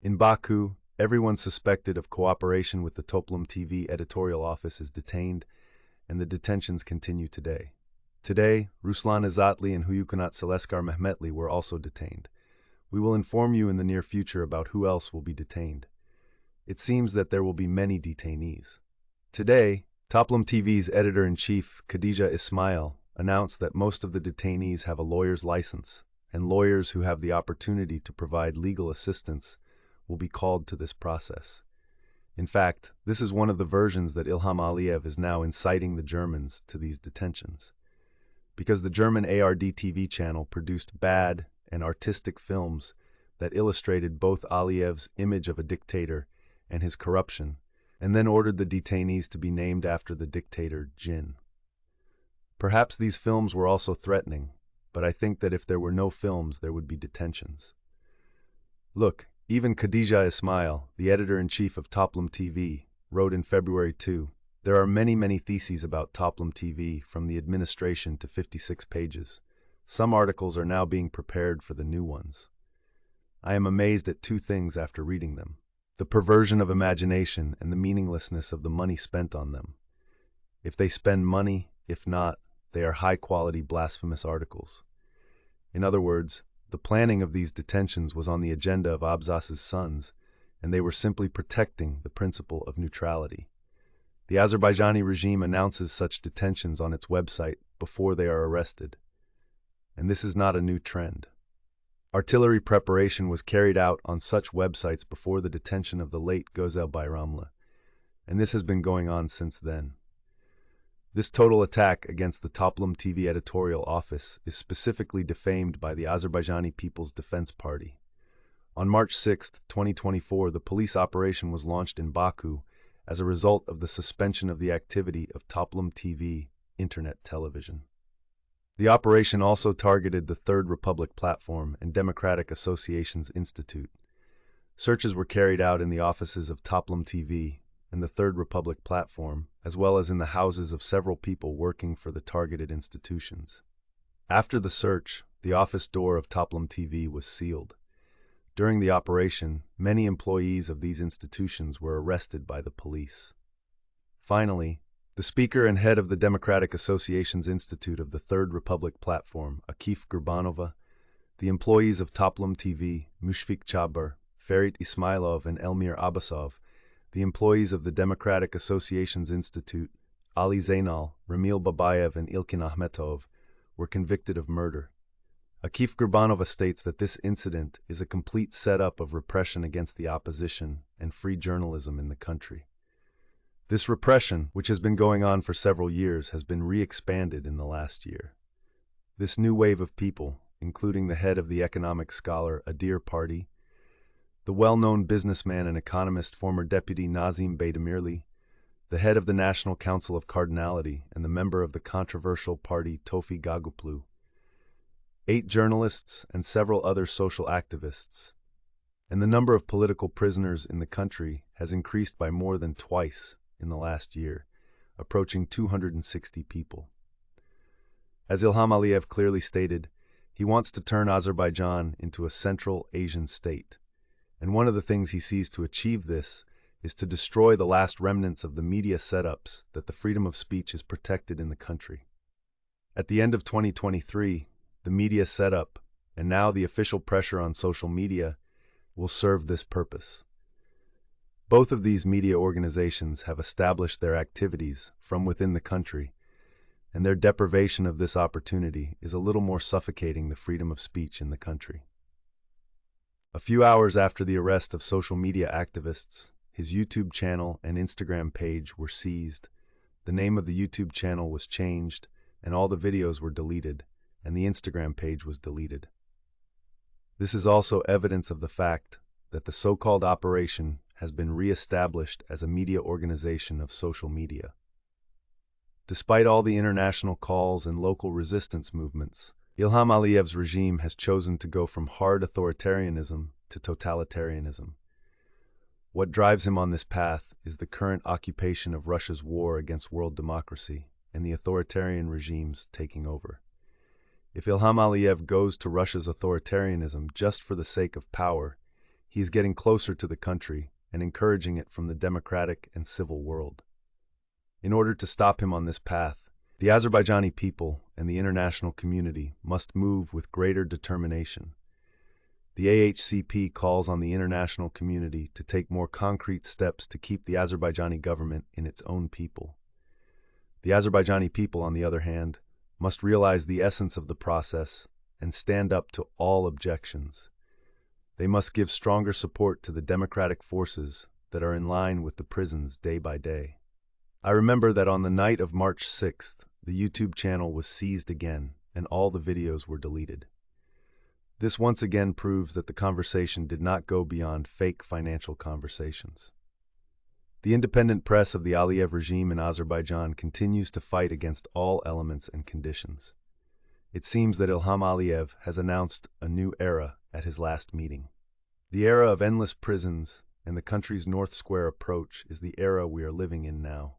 In Baku, everyone suspected of cooperation with the Toplum TV editorial office is detained, and the detentions continue today. Today, Ruslan Azatli and Huyukanat Seleskar Mehmetli were also detained. We will inform you in the near future about who else will be detained. It seems that there will be many detainees. Today, Toplum TV's editor-in-chief, Khadija Ismail, announced that most of the detainees have a lawyer's license, and lawyers who have the opportunity to provide legal assistance will be called to this process. In fact, this is one of the versions that Ilham Aliyev is now inciting the Germans to these detentions. Because the German ARD TV channel produced bad and artistic films that illustrated both Aliyev's image of a dictator and his corruption, and then ordered the detainees to be named after the dictator Jin. Perhaps these films were also threatening, but I think that if there were no films, there would be detentions. Look, even Khadija Ismail, the editor-in-chief of Toplum TV, wrote in February 2, "There are many theses about Toplum TV from the administration to 56 pages. Some articles are now being prepared for the new ones. I am amazed at two things after reading them: the perversion of imagination and the meaninglessness of the money spent on them. If they spend money, if not, they are high-quality blasphemous articles." In other words, the planning of these detentions was on the agenda of Abzas's sons, and they were simply protecting the principle of neutrality. The Azerbaijani regime announces such detentions on its website before they are arrested. And this is not a new trend. Artillery preparation was carried out on such websites before the detention of the late Gozel Bayramlı, and this has been going on since then. This total attack against the Toplum TV editorial office is specifically defamed by the Azerbaijani People's Defense Party. On March 6, 2024, the police operation was launched in Baku as a result of the suspension of the activity of Toplum TV internet television. The operation also targeted the Third Republic platform and Democratic Associations Institute. Searches were carried out in the offices of Toplum TV and the Third Republic platform, as well as in the houses of several people working for the targeted institutions. After the search, the office door of Toplum TV was sealed. During the operation, many employees of these institutions were arrested by the police. Finally, the speaker and head of the Democratic Associations Institute of the Third Republic platform, Akif Gurbanova, the employees of Toplum TV, Mushfik Chabar, Ferit Ismailov, and Elmir Abbasov, the employees of the Democratic Associations Institute, Ali Zainal, Ramil Babayev, and Ilkin Ahmetov, were convicted of murder. Akif Gurbanova states that this incident is a complete setup of repression against the opposition and free journalism in the country. This repression, which has been going on for several years, has been re-expanded in the last year. This new wave of people, including the head of the economic scholar Adir Party, the well-known businessman and economist former deputy Nazim Beydemirli, the head of the National Council of Cardinality and the member of the controversial party Tofi Gaguplu, 8 journalists and several other social activists, and the number of political prisoners in the country has increased by more than twice in the last year, approaching 260 people. As Ilham Aliyev clearly stated, he wants to turn Azerbaijan into a Central Asian state, and one of the things he sees to achieve this is to destroy the last remnants of the media setups that the freedom of speech is protected in the country. At the end of 2023, the media setup, and now the official pressure on social media, will serve this purpose. Both of these media organizations have established their activities from within the country, and their deprivation of this opportunity is a little more suffocating the freedom of speech in the country. A few hours after the arrest of social media activists, his YouTube channel and Instagram page were seized, the name of the YouTube channel was changed, and all the videos were deleted, and the Instagram page was deleted. This is also evidence of the fact that the so-called operation has been re-established as a media organization of social media. Despite all the international calls and local resistance movements, Ilham Aliyev's regime has chosen to go from hard authoritarianism to totalitarianism. What drives him on this path is the current occupation of Russia's war against world democracy and the authoritarian regimes taking over. If Ilham Aliyev goes to Russia's authoritarianism just for the sake of power, he is getting closer to the country and encouraging it from the democratic and civil world. In order to stop him on this path, the Azerbaijani people and the international community must move with greater determination. The AHCP calls on the international community to take more concrete steps to keep the Azerbaijani government in its own people. The Azerbaijani people, on the other hand, must realize the essence of the process and stand up to all objections. They must give stronger support to the democratic forces that are in line with the prisons day by day. I remember that on the night of March 6th, the YouTube channel was seized again and all the videos were deleted. This once again proves that the conversation did not go beyond fake financial conversations. The independent press of the Aliyev regime in Azerbaijan continues to fight against all elements and conditions. It seems that Ilham Aliyev has announced a new era at his last meeting. The era of endless prisons and the country's North Square approach is the era we are living in now.